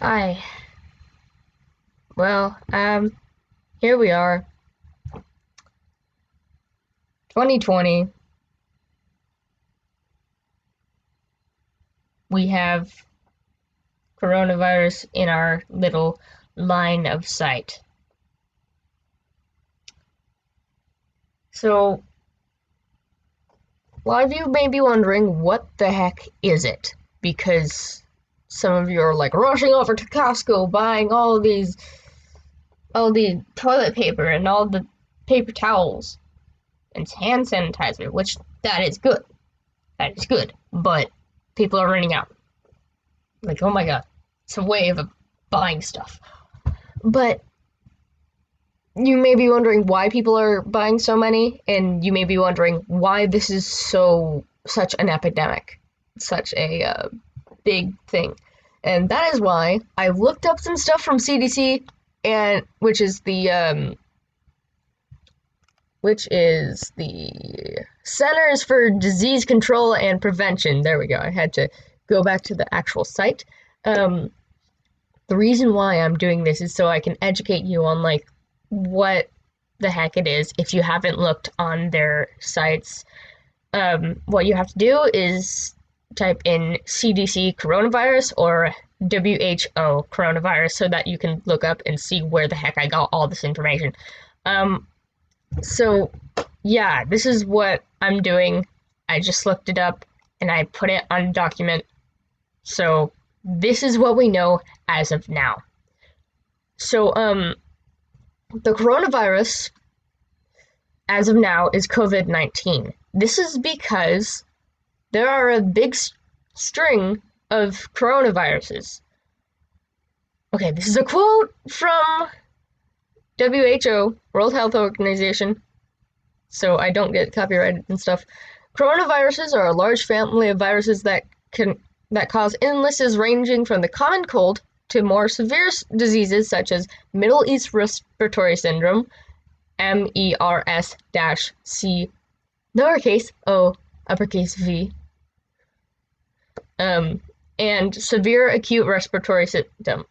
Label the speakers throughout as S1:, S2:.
S1: Hi. Well, here we are, 2020. We have coronavirus in our little line of sight. So, a lot of you may be wondering, what the heck is it? Because some of you are like rushing over to Costco, buying all the toilet paper and all the paper towels and hand sanitizer, which that is good. That is good. But people are running out. Like, oh my god, it's a wave of buying stuff. But you may be wondering why people are buying so many, and you may be wondering why this is such an epidemic, such a big thing. And that is why I looked up some stuff from CDC, and which is the Centers for Disease Control and Prevention. There we go. I had to go back to the actual site. The reason why I'm doing this is so I can educate you on like what the heck it is if you haven't looked on their sites. What you have to do is type in CDC coronavirus or WHO coronavirus so that you can look up and see where the heck I got all this information. So yeah, this is what I'm doing. I just looked it up and I put it on a document. So this is what we know as of now. So the coronavirus as of now is COVID-19. This is because there are a big string of coronaviruses. Okay, this is a quote from WHO, World Health Organization, so I don't get copyrighted and stuff. Coronaviruses are a large family of viruses that cause illnesses ranging from the common cold to more severe diseases such as Middle East Respiratory Syndrome, MERS-C, lowercase o, uppercase V, and severe acute respiratory syndrome,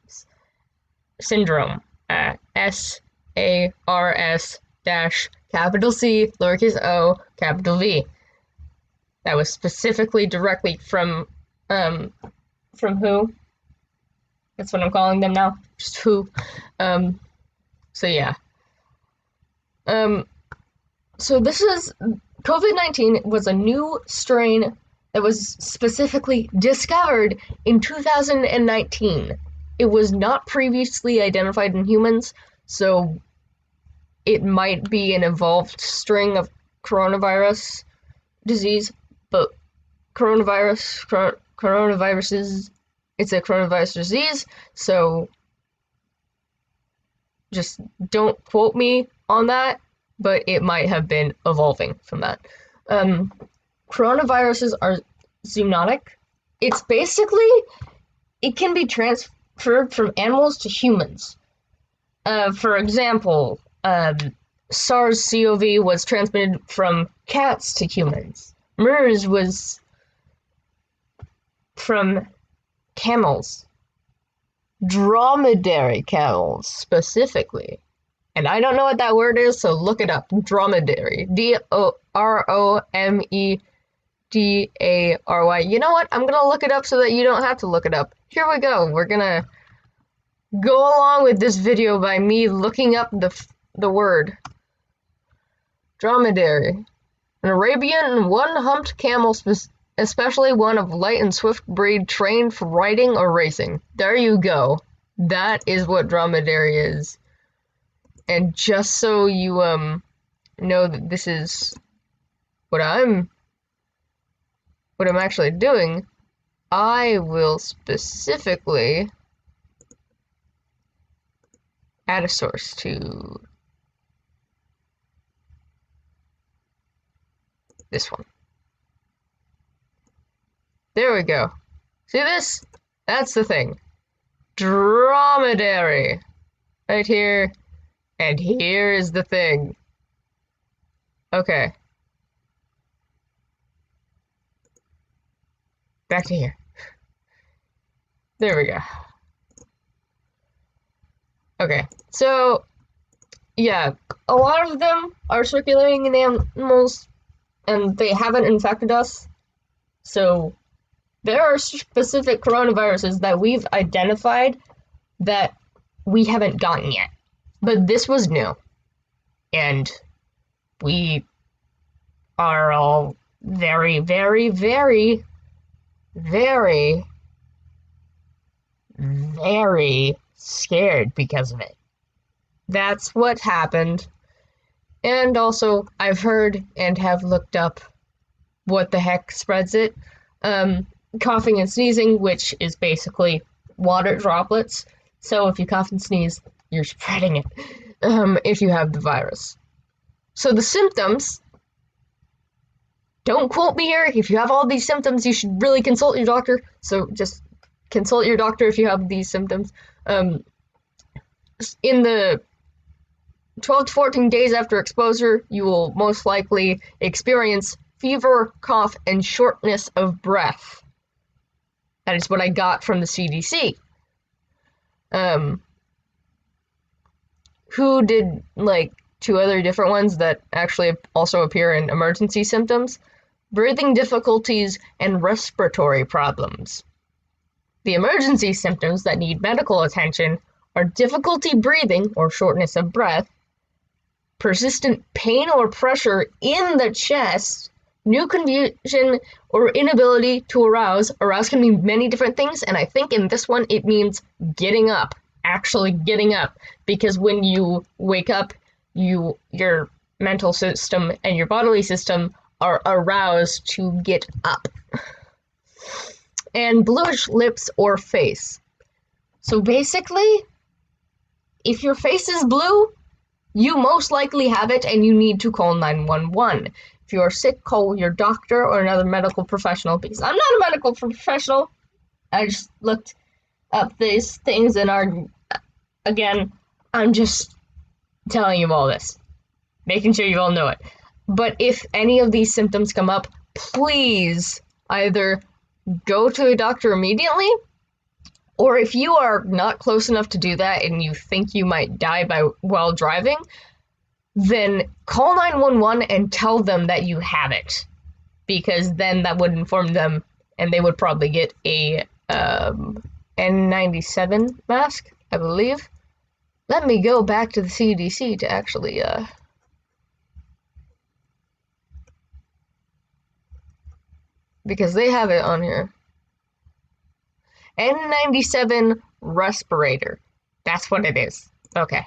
S1: SARS capital C, lowercase o, capital V. That was specifically directly from WHO. That's what I'm calling them now. Just WHO. So yeah. So this is COVID-19 was a new strain that was specifically discovered in 2019. It was not previously identified in humans, so it might be an evolved string of coronavirus disease, but coronaviruses, it's a coronavirus disease, so just don't quote me on that, but it might have been evolving from that. Coronaviruses are zoonotic. It's basically, it can be transferred from animals to humans. For example, SARS-CoV was transmitted from cats to humans. MERS was from camels. Dromedary camels, specifically. And I don't know what that word is, so look it up. Dromedary. Dromedary. You know what? I'm gonna look it up so that you don't have to look it up. Here we go. We're gonna go along with this video by me looking up the word. Dromedary. An Arabian one-humped camel, especially one of light and swift breed trained for riding or racing. There you go. That is what dromedary is. And just so you know that this is what I'm actually doing, I will specifically add a source to this one. There we go. See this? That's the thing. Dromedary. Right here. And here is the thing. Okay. Back to here. There we go. Okay, so yeah, a lot of them are circulating in animals, and they haven't infected us. So there are specific coronaviruses that we've identified that we haven't gotten yet. But this was new, and we are all very, very, very, very, very scared because of it. That's what happened. And also, I've heard and have looked up what the heck spreads it. Coughing and sneezing, which is basically water droplets. So if you cough and sneeze, you're spreading it if you have the virus. So the symptoms, don't quote me here. If you have all these symptoms, you should really consult your doctor. So just consult your doctor if you have these symptoms. In the 12 to 14 days after exposure, you will most likely experience fever, cough, and shortness of breath. That is what I got from the CDC. Who did like two other different ones that actually also appear in emergency symptoms? Breathing difficulties and respiratory problems. The emergency symptoms that need medical attention are difficulty breathing or shortness of breath, persistent pain or pressure in the chest, new confusion or inability to arouse. Arouse can mean many different things, and I think in this one it means getting up, actually getting up, because when you wake up, your mental system and your bodily system are aroused to get up. And bluish lips or face. So basically, if your face is blue, you most likely have it and you need to call 911. If you are sick, call your doctor or another medical professional, because I'm not a medical professional. I just looked up these things and again, I'm just telling you all this, making sure you all know it. But if any of these symptoms come up, please either go to a doctor immediately, or if you are not close enough to do that and you think you might die while driving, then call 911 and tell them that you have it, because then that would inform them and they would probably get a N97 mask, I believe. Let me go back to the CDC to actually because they have it on here. N97 respirator. That's what it is. Okay.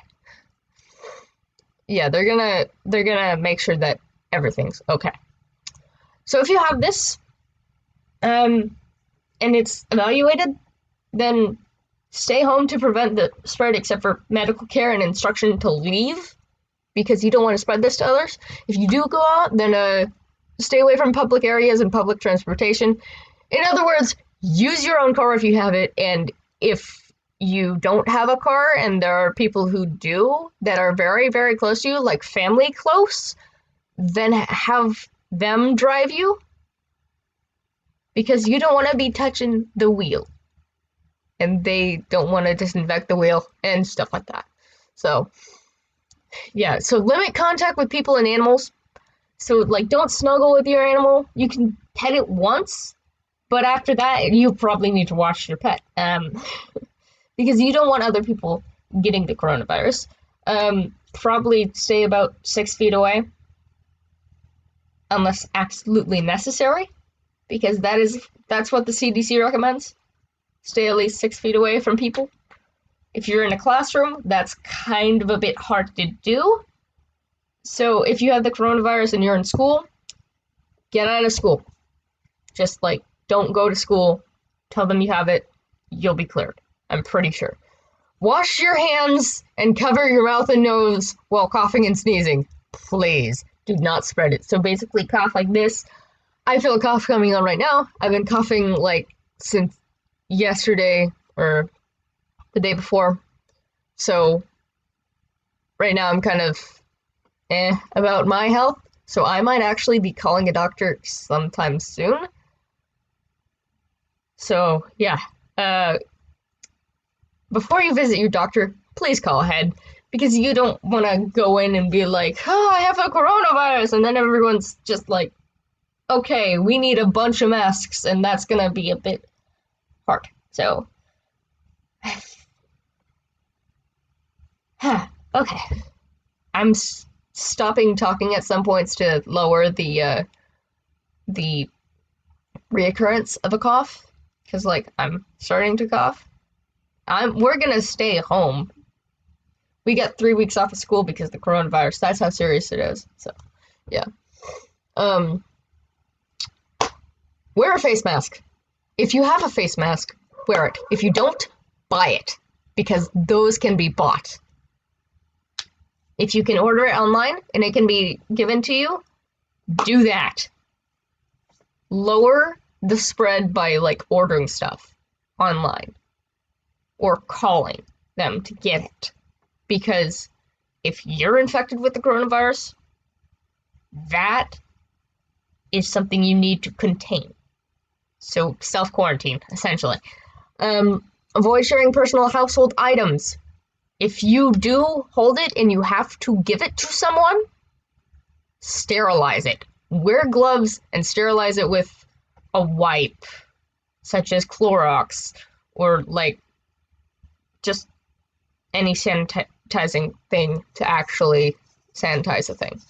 S1: Yeah, they're gonna make sure that everything's okay. So if you have this, and it's evaluated, then stay home to prevent the spread, except for medical care and instruction to leave, because you don't want to spread this to others. If you do go out, then stay away from public areas and public transportation. In other words, use your own car if you have it, and if you don't have a car and there are people who do that are very, very close to you, like family close, then have them drive you, because you don't want to be touching the wheel and they don't want to disinfect the wheel and stuff like that. So yeah, so limit contact with people and animals. So like, don't snuggle with your animal. You can pet it once, but after that you probably need to wash your pet, because you don't want other people getting the coronavirus. Probably stay about 6 feet away unless absolutely necessary, because that's what the CDC recommends. Stay at least 6 feet away from people. If you're in a classroom, that's kind of a bit hard to do. So if you have the coronavirus and you're in school, get out of school. Just like, don't go to school. Tell them you have it. You'll be cleared, I'm pretty sure. Wash your hands and cover your mouth and nose while coughing and sneezing. Please do not spread it. So basically, cough like this. I feel a cough coming on right now. I've been coughing like since yesterday or the day before. So right now I'm kind of about my health. So I might actually be calling a doctor sometime soon. So yeah, before you visit your doctor, please call ahead. Because you don't want to go in and be like, oh, I have a coronavirus, and then everyone's just like, okay, we need a bunch of masks, and that's gonna be a bit hard. So, okay. I'm stopping talking at some points to lower the reoccurrence of a cough, because like I'm starting to cough. We're gonna stay home. We get 3 weeks off of school because of the coronavirus. That's how serious it is. So, yeah. Wear a face mask. If you have a face mask, wear it. If you don't, buy it, because those can be bought. If you can order it online and it can be given to you, do that. Lower the spread by like ordering stuff online or calling them to get it. Because if you're infected with the coronavirus, that is something you need to contain. So self-quarantine, essentially. Avoid sharing personal household items. If you do hold it and you have to give it to someone, sterilize it. Wear gloves and sterilize it with a wipe, such as Clorox, or like just any sanitizing thing to actually sanitize a thing.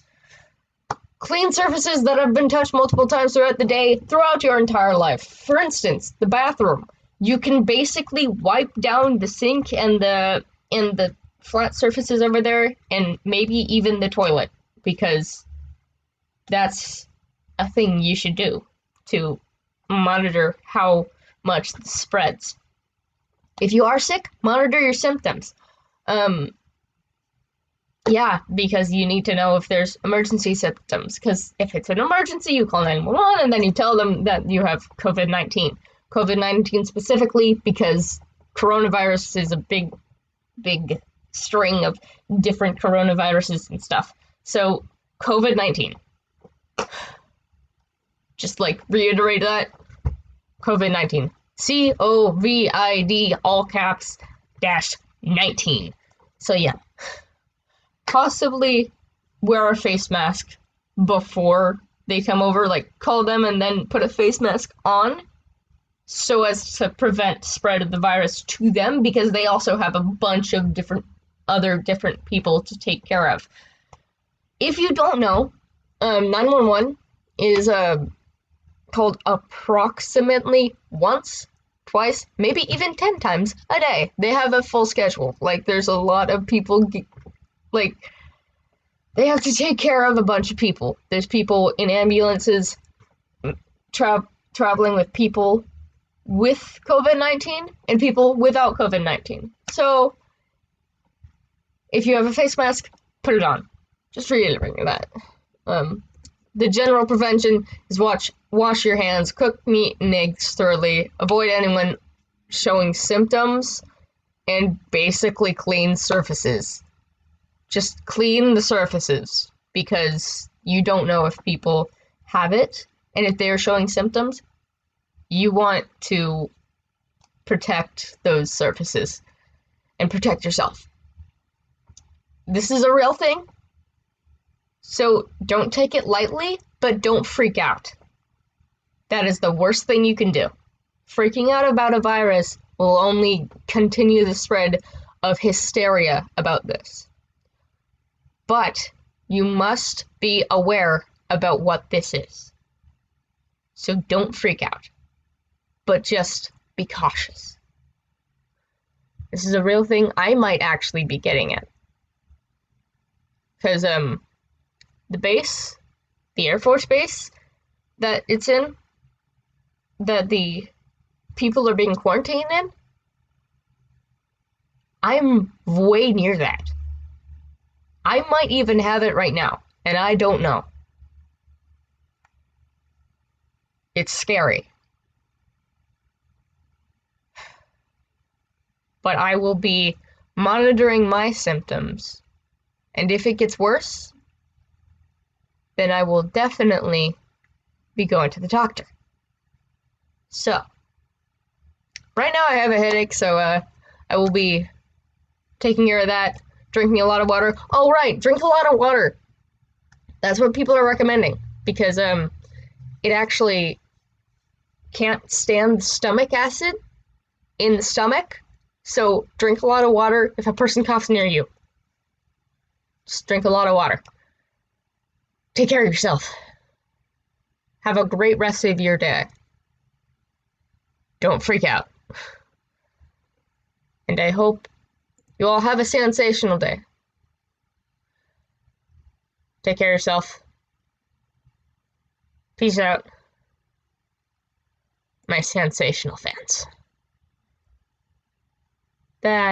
S1: Clean surfaces that have been touched multiple times throughout the day, throughout your entire life. For instance, the bathroom. You can basically wipe down the sink and the flat surfaces over there, and maybe even the toilet, because that's a thing you should do to monitor how much this spreads. If you are sick, monitor your symptoms. Yeah, because you need to know if there's emergency symptoms. Because if it's an emergency, you call 911 and then you tell them that you have COVID-19. COVID-19 specifically because coronavirus is a big string of different coronaviruses and stuff. So, COVID-19. Just like reiterate that. COVID-19. COVID, all caps, -19. So, yeah. Possibly wear a face mask before they come over, like call them and then put a face mask on so as to prevent spread of the virus to them, because they also have a bunch of different people to take care of. If you don't know, 911 is called approximately once, twice, maybe even 10 times a day. They have a full schedule. Like, there's a lot of people, like, they have to take care of a bunch of people. There's people in ambulances traveling with people with COVID-19 and people without COVID-19. So, if you have a face mask, put it on. Just reiterating that. The general prevention is wash your hands, cook meat and eggs thoroughly, avoid anyone showing symptoms, and basically clean surfaces. Just clean the surfaces, because you don't know if people have it, and if they're showing symptoms, you want to protect those surfaces and protect yourself. This is a real thing, so don't take it lightly, but don't freak out. That is the worst thing you can do. Freaking out about a virus will only continue the spread of hysteria about this. But you must be aware about what this is. So don't freak out, but just be cautious. This is a real thing. I might actually be getting it. Because the base, the Air Force base that it's in, that the people are being quarantined in, I'm way near that. I might even have it right now, and I don't know. It's scary. But I will be monitoring my symptoms, and if it gets worse, then I will definitely be going to the doctor. So, right now I have a headache, so I will be taking care of that, drinking a lot of water. Oh, right, drink a lot of water. That's what people are recommending because it actually can't stand stomach acid in the stomach. So drink a lot of water if a person coughs near you. Just drink a lot of water. Take care of yourself. Have a great rest of your day. Don't freak out. And I hope you all have a sensational day. Take care of yourself. Peace out, my sensational fans. Bye.